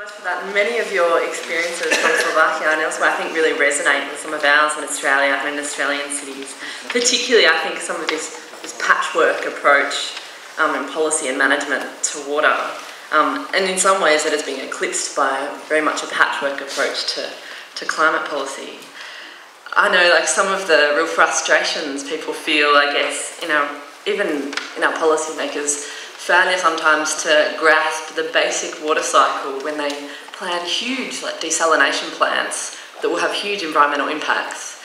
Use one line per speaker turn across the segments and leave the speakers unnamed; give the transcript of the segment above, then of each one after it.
much for that. Many of your experiences from Slovakia and elsewhere I think really resonate with some of ours in Australia and in Australian cities. Particularly I think some of this patchwork approach in policy and management to water. And in some ways it has been eclipsed by very much a patchwork approach to climate policy. I know like some of the real frustrations people feel, I guess, even in our policymakers' failure sometimes to grasp the basic water cycle when they plan huge like desalination plants that will have huge environmental impacts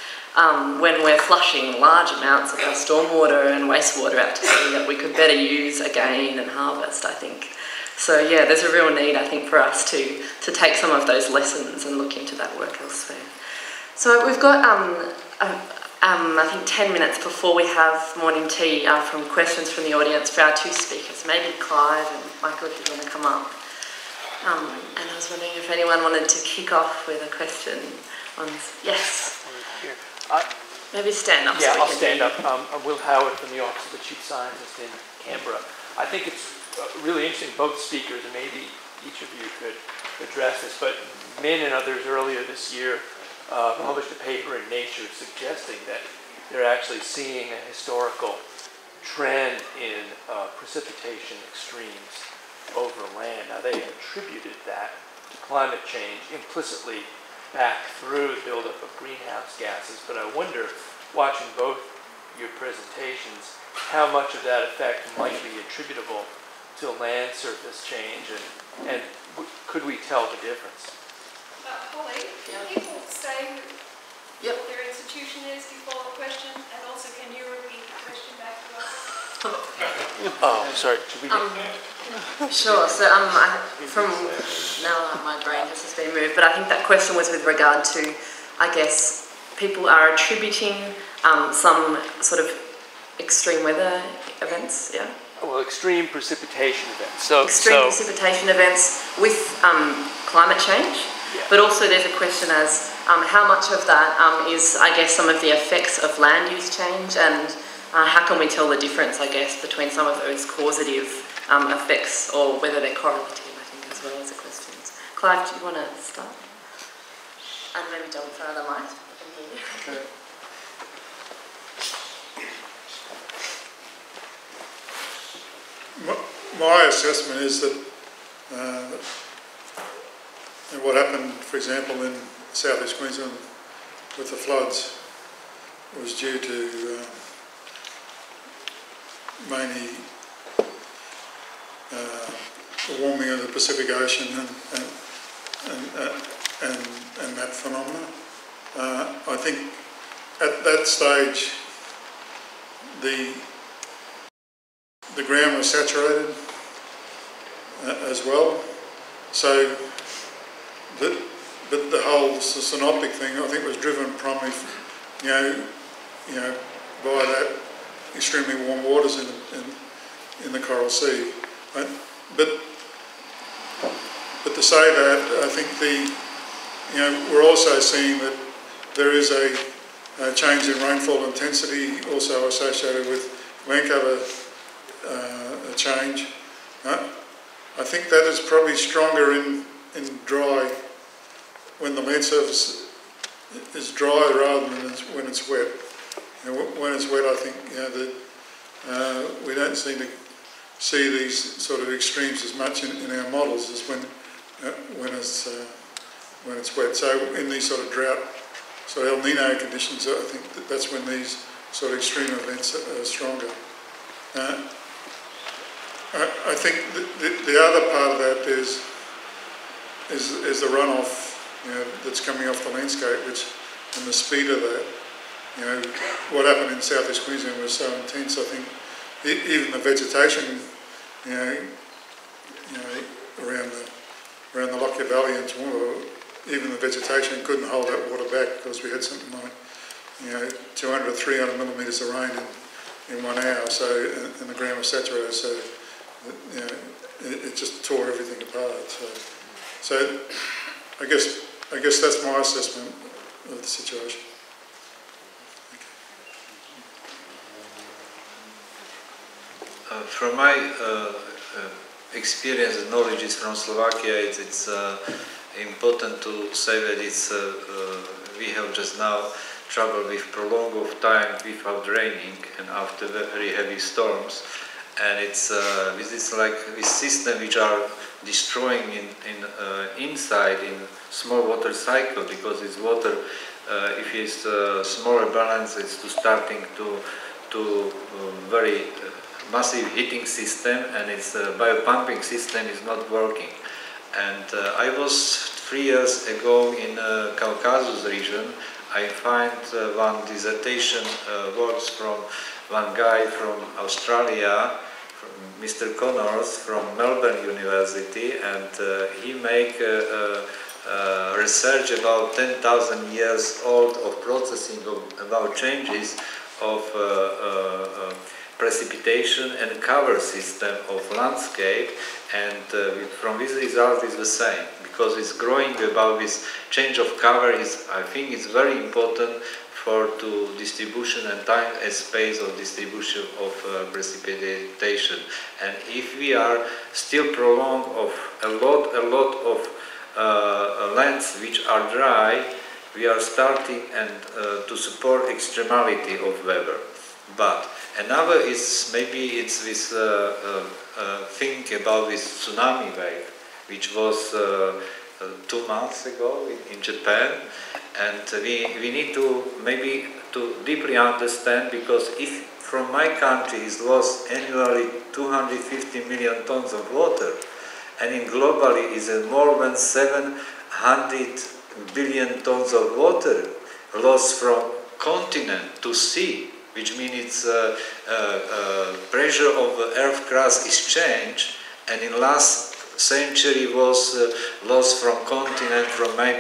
when we're flushing large amounts of our stormwater and wastewater out to sea that we could better use again and harvest, I think. So yeah, there's a real need, I think, for us to take some of those lessons and look into that work elsewhere. So we've got I think 10 minutes before we have morning tea from questions from the audience for our two speakers. Maybe Clive and Michael, if you want to come up. And I was wondering if anyone wanted to kick off with a question on this. Yes. Maybe stand up.
Yeah, I'll stand up. I'm Will Howard from the Office of the Chief Scientist in Canberra. I think it's really interesting, both speakers, and maybe each of you could address this, but Min and others earlier this year published a paper in Nature suggesting that they're actually seeing a historical trend in precipitation extremes over land. Now, they attributed that to climate change implicitly back through the buildup of greenhouse gases, but I wonder, watching both your presentations, how much of that effect might be attributable to land surface change, and could we tell the difference?
Holly, can people say what their institution is before the question, and also can you repeat the question back to us?
Oh, sorry. Should we
Sure. So from now my brain has just been moved, but I think that question was with regard to, I guess, people are attributing some sort of extreme weather events, yeah?
Well, extreme precipitation events.
Precipitation events with climate change.
Yeah.
But also there's a question as how much of that is, I guess, some of the effects of land use change, and how can we tell the difference, I guess, between some of those causative effects or whether they're correlative, I think, as well as the questions. Clive, do you want to start? And maybe John for another mic.
Okay. My assessment is that and what happened, for example, in southeast Queensland with the floods was due to mainly the warming of the Pacific Ocean and that phenomena. I think at that stage the ground was saturated as well, so but the whole synoptic thing, I think, was driven primarily, by that extremely warm waters in the Coral Sea. But to say that, I think we're also seeing that there is a change in rainfall intensity also associated with land cover change. I think that is probably stronger in dry, when the land surface is dry rather than when it's wet. When it's wet, I think that we don't seem to see these sort of extremes as much in our models as when it's wet. So in these sort of drought, sort of El Nino conditions, I think that's when these sort of extreme events are stronger. I think the other part of that is the runoff, that's coming off the landscape, and the speed of that. What happened in southeast Queensland was so intense. I think even the vegetation, around the Lockyer Valley and Toowoomba, even the vegetation couldn't hold that water back because we had something like 200 or 300 millimetres of rain in 1 hour. So and the ground was saturated. So it just tore everything apart. So I guess that's my assessment of the situation.
From my experience and knowledge from Slovakia. It's important to say that we have just now trouble with prolonged of time without raining and after very heavy storms, and it's with this system which are destroying inside in small water cycle, because it's water if it's smaller balance, it's starting to very massive heating system, and its biopumping system is not working. And I was 3 years ago in Caucasus region. I find one dissertation works from one guy from Australia, from Mr. Connors from Melbourne University, and he make research about 10,000 years old of processing about changes of precipitation and cover system of landscape, and from this result is the same, because it's growing about this change of cover I think it's very important for to distribution and time and space of distribution of precipitation. And if we are still prolonged of a lot of lands which are dry, we are starting and to support extremality of weather. But another is maybe it's this thing about this tsunami wave, which was 2 months ago in Japan, and we need to maybe to deeply understand, because if from my country is lost annually 250 million tons of water, and in globally is more than 700 billion tons of water lost from continent to sea, which means pressure of the earth crust is changed, and in last century was lost from continent, from my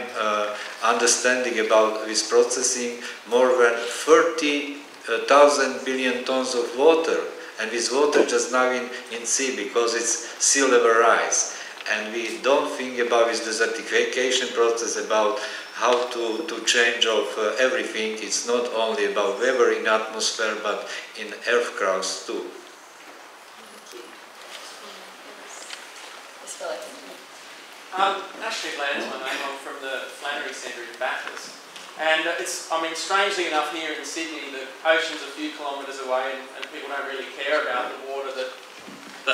understanding about this processing, more than 30,000 billion tons of water, and this water just now in sea, because it's sea level rise. And we don't think about this desertification process, about how to change of everything. It's not only about weather in atmosphere, but in earth crust too.
Ashley Bland's my name. I'm from the Flannery Centre in Bathurst. And strangely enough, here in Sydney, the ocean's a few kilometres away, and people don't really care about the water that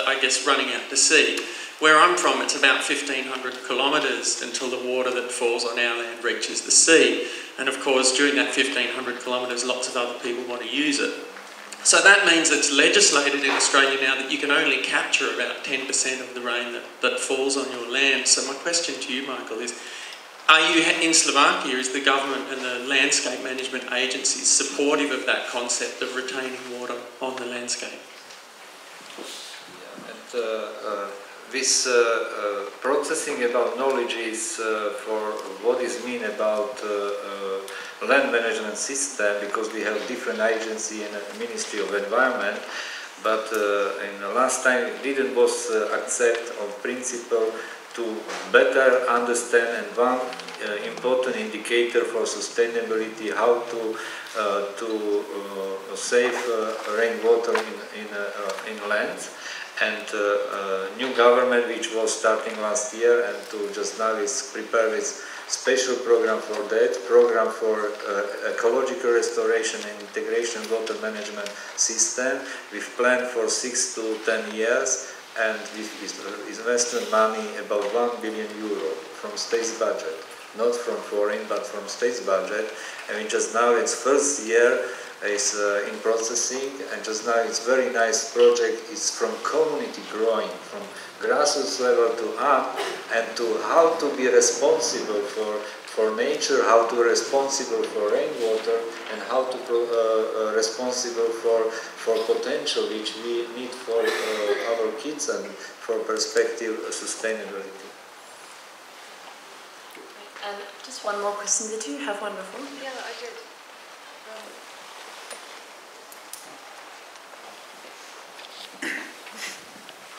I guess running out to sea. Where I'm from, it's about 1,500 kilometres until the water that falls on our land reaches the sea. And of course, during that 1,500 kilometres, lots of other people want to use it. So that means it's legislated in Australia now that you can only capture about 10% of the rain that falls on your land. So my question to you, Michael, is are you in Slovakia, is the government and the landscape management agencies supportive of that concept of retaining water on the landscape?
Yeah, and this processing about knowledge is for what is mean about land management system, because we have different agency and Ministry of Environment, but in the last time it didn't was accept on principle to better understand, and one important indicator for sustainability, how to save rainwater in land. And new government, which was starting last year, and to just now is prepare this special program for that, program for ecological restoration and integration water management system, with plan for 6 to 10 years, and with investment money about €1 billion from state's budget, not from foreign, but from state's budget. I mean, just now it's first year is in processing, and just now it's very nice project. It's from community growing, from grassroots level to up, and to how to be responsible for nature, how to responsible for rainwater, and how to responsible for potential which we need for our kids and for perspective sustainability.
And just one more question. Did you have one before?
Yeah, I did.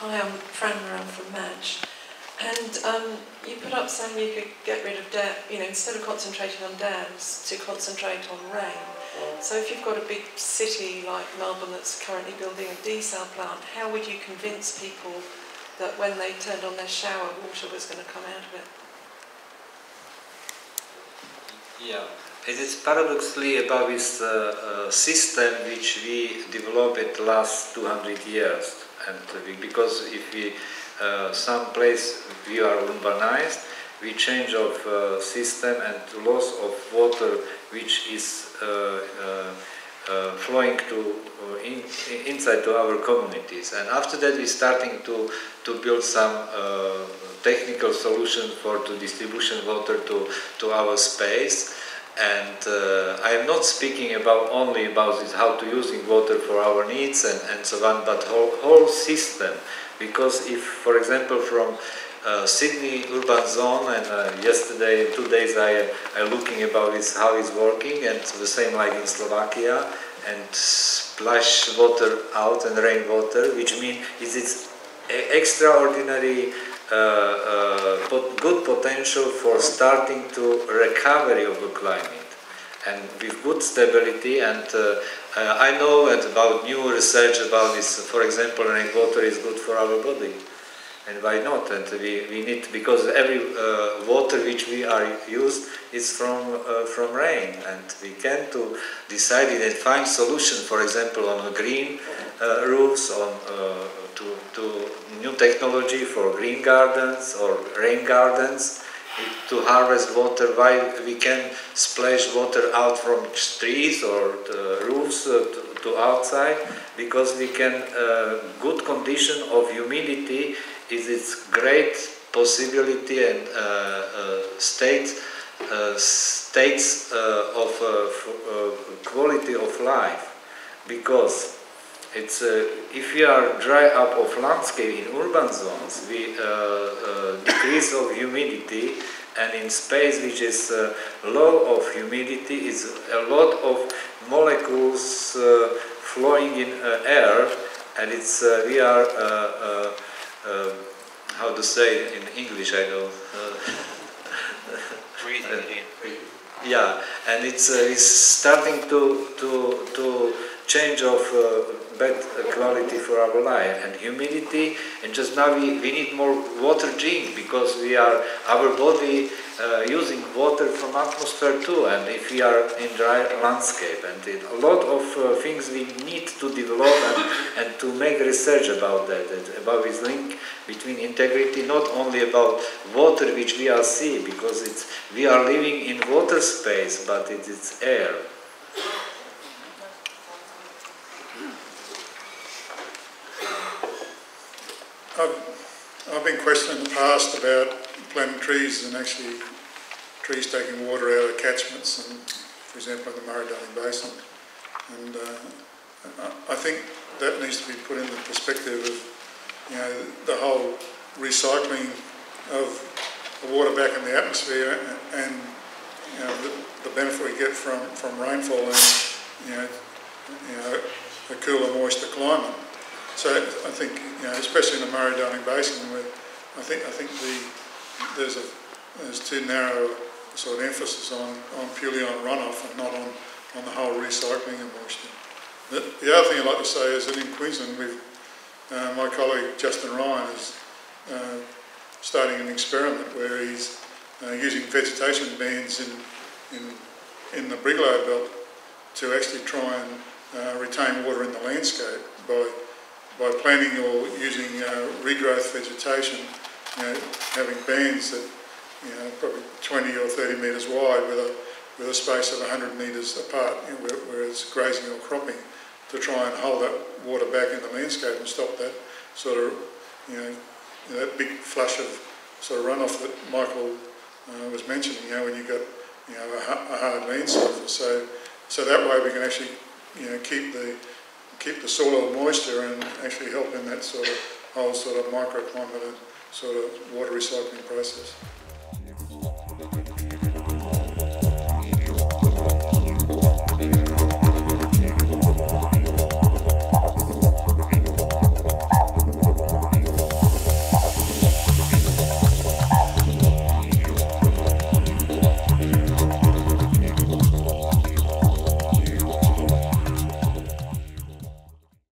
Hi, I'm Fran Moran from Match, and you put up saying you could get rid of instead of concentrating on dams, to concentrate on rain. So if you've got a big city like Melbourne that's currently building a desal plant, how would you convince people that when they turned on their shower, water was going to come out of it.
Yeah, it is paradoxically about this system which we developed the last 200 years, and because if we some place we are urbanized, we change of system and loss of water which is flowing to inside to our communities, and after that we starting to build some technical solution for to distribution water to our space. And I am not speaking about only about this, how to using water for our needs and so on, but whole system. Because if, for example, from Sydney urban zone, and yesterday, 2 days, I looking about this, how it's working, and the same like in Slovakia, and splash water out and rainwater, which means it's extraordinary good potential for starting to recovery of the climate, and with good stability. And I know about new research about this. For example, rainwater is good for our body, and why not? And we need, because every water which we are used is from rain, and we can to decide it and find solution. For example, on green roofs, on to new technology for green gardens or rain gardens, to harvest water while we can splash water out from trees or roofs to outside, because we can good condition of humidity is its great possibility and states of quality of life, because it's if we are dry up of landscape in urban zones, we decrease of humidity, and in space which is low of humidity is a lot of molecules flowing in air, and it's we are how to say in English, I know. Breathing. Yeah, and it's starting to change of bad quality for our life, and humidity, and just now we need more water drink, because we are our body using water from atmosphere too, and if we are in dry landscape, and a lot of things we need to develop and to make research about that, about this link between integrity, not only about water which we are seeing, because we are living in water space, but it's air.
I've been questioned in the past about planting trees and actually trees taking water out of catchments, and for example in the Murray-Darling Basin, and I think that needs to be put in the perspective of, you know, the whole recycling of the water back in the atmosphere, and you know, the benefit we get from rainfall and you know a cooler, moister climate. So I think, you know, especially in the Murray-Darling Basin, where I think there's too narrow sort of emphasis on purely on runoff and not on the whole recycling of moisture. The other thing I'd like to say is that in Queensland, my colleague Justin Ryan is starting an experiment where he's using vegetation bands in the brigalow belt to actually try and retain water in the landscape by planting or using regrowth vegetation, you know, having bands that, you know, probably 20 or 30 metres wide with a space of 100 metres apart, you know, where it's grazing or cropping, to try and hold that water back in the landscape and stop that sort of, you know, that big flush of sort of runoff that Michael was mentioning, you know, when you've got, you know, a hard land surface. So that way we can actually, you know, keep the soil moisture and actually help in that sort of whole sort of microclimate and sort of water recycling process.